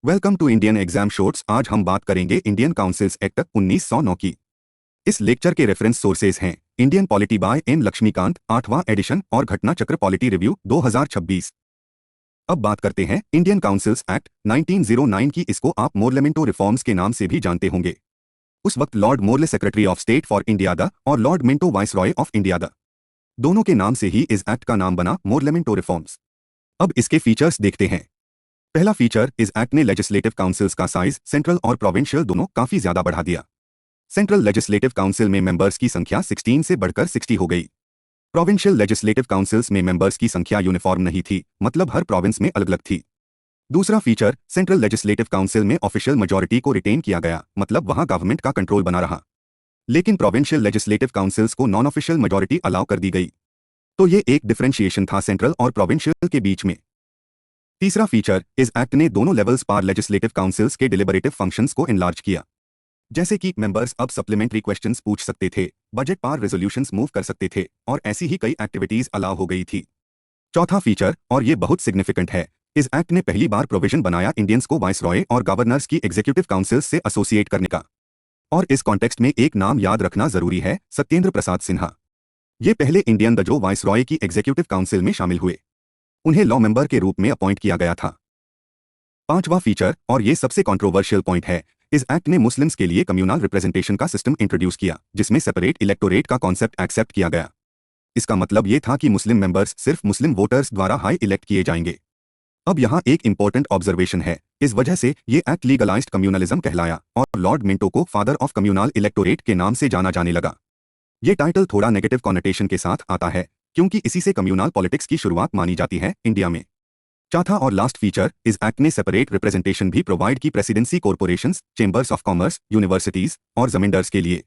Welcome to Indian exam shorts. आज हम बात करेंगे इंडियन काउंसिल्स एक्ट 1909 की। इस लेक्चर के रेफरेंस सोर्सेज हैं Indian polity by M Laxmikanth 8वां एडिशन और घटना चक्र पॉलिटी रिव्यू 2026। अब बात करते हैं इंडियन काउंसिल्स एक्ट 1909 की। इसको आप मोर्लेमेंटो रिफॉर्म्स के नाम से भी जानते होंगे। उस वक्त Lord Morley secretary of state for India द और Lord Minto viceroy of India द, दोनों के नाम से ही इस एक्ट का नाम बना मोर्लेमेंटो रिफॉर्म्स। अब इसके फीचर्स देखते हैं। पहला फीचर, इस एक्ट ने लेजिस्लेटिव काउंसिल्स का साइज सेंट्रल और प्रोविंशियल दोनों काफी ज्यादा बढ़ा दिया। सेंट्रल लेजिस्लेटिव काउंसिल में मेंबर्स की संख्या 16 से बढ़कर 60 हो गई। प्रोविंशियल लेजिस्लेटिव काउंसिल्स में मेंबर्स की संख्या यूनिफॉर्म नहीं थी, मतलब हर प्रोविंस में अलग अलग थी। दूसरा फीचर, सेंट्रल लेजिस्लेटिव काउंसिल में ऑफिशियल मेजॉरिटी को रिटेन किया गया, मतलब वहां गवर्नमेंट का कंट्रोल बना रहा। लेकिन प्रोविंशियल लेजिस्लेटिव काउंसिल्स को नॉन ऑफिशियल मेजॉरिटी अलाउ कर दी गई। तो ये एक डिफरेंशिएशन था सेंट्रल और प्रोविंशियल के बीच में। तीसरा फीचर, इस एक्ट ने दोनों लेवल्स पर लेजिस्लेटिव काउंसिल्स के डिलिबरेटिव फंक्शंस को एनलार्ज किया। जैसे कि मेंबर्स अब सप्लीमेंट्री क्वेश्चंस पूछ सकते थे, बजट पर रेजोल्यूशंस मूव कर सकते थे और ऐसी ही कई एक्टिविटीज अलाउ हो गई थी। चौथा फीचर, और ये बहुत सिग्निफिकेंट है, इस एक्ट ने पहली बार प्रोविजन बनाया इंडियंस को वाइसरॉय और गवर्नर्स की एग्जीक्यूटिव काउंसिल्स से एसोसिएट करने का। और इस कॉन्टेक्स्ट में एक नाम याद रखना जरूरी है, सत्येंद्र प्रसाद सिन्हा। ये पहले इंडियन द जो वाइसरॉय की एग्जीक्यूटिव काउंसिल में शामिल हुए। उन्हें लॉ मेंबर के रूप में अपॉइंट किया गया था। पांचवा फीचर, और ये सबसे कंट्रोवर्शियल पॉइंट है, इस एक्ट ने मुस्लिम्स के लिए कम्युनल रिप्रेजेंटेशन का सिस्टम इंट्रोड्यूस किया, जिसमें सेपरेट इलेक्टोरेट का कॉन्सेप्ट एक्सेप्ट किया गया। इसका मतलब ये था कि मुस्लिम मेंबर्स सिर्फ मुस्लिम वोटर्स द्वारा हाई इलेक्ट किए जाएंगे। अब यहाँ एक इंपॉर्टेंट ऑब्जर्वेशन है, इस वजह से ये एक्ट लीगलाइज्ड कम्युनलिज्म कहलाया और लॉर्ड मिंटो को फादर ऑफ कम्युनल इलेक्टोरेट के नाम से जाना जाने लगा। ये टाइटल थोड़ा नेगेटिव कॉनोटेशन के साथ आता है, क्योंकि इसी से कम्युनल पॉलिटिक्स की शुरुआत मानी जाती है इंडिया में। चौथा और लास्ट फीचर, इस एक्ट ने सेपरेट रिप्रेजेंटेशन भी प्रोवाइड की presidency corporations, chambers of commerce, universities और जमींदार्स के लिए।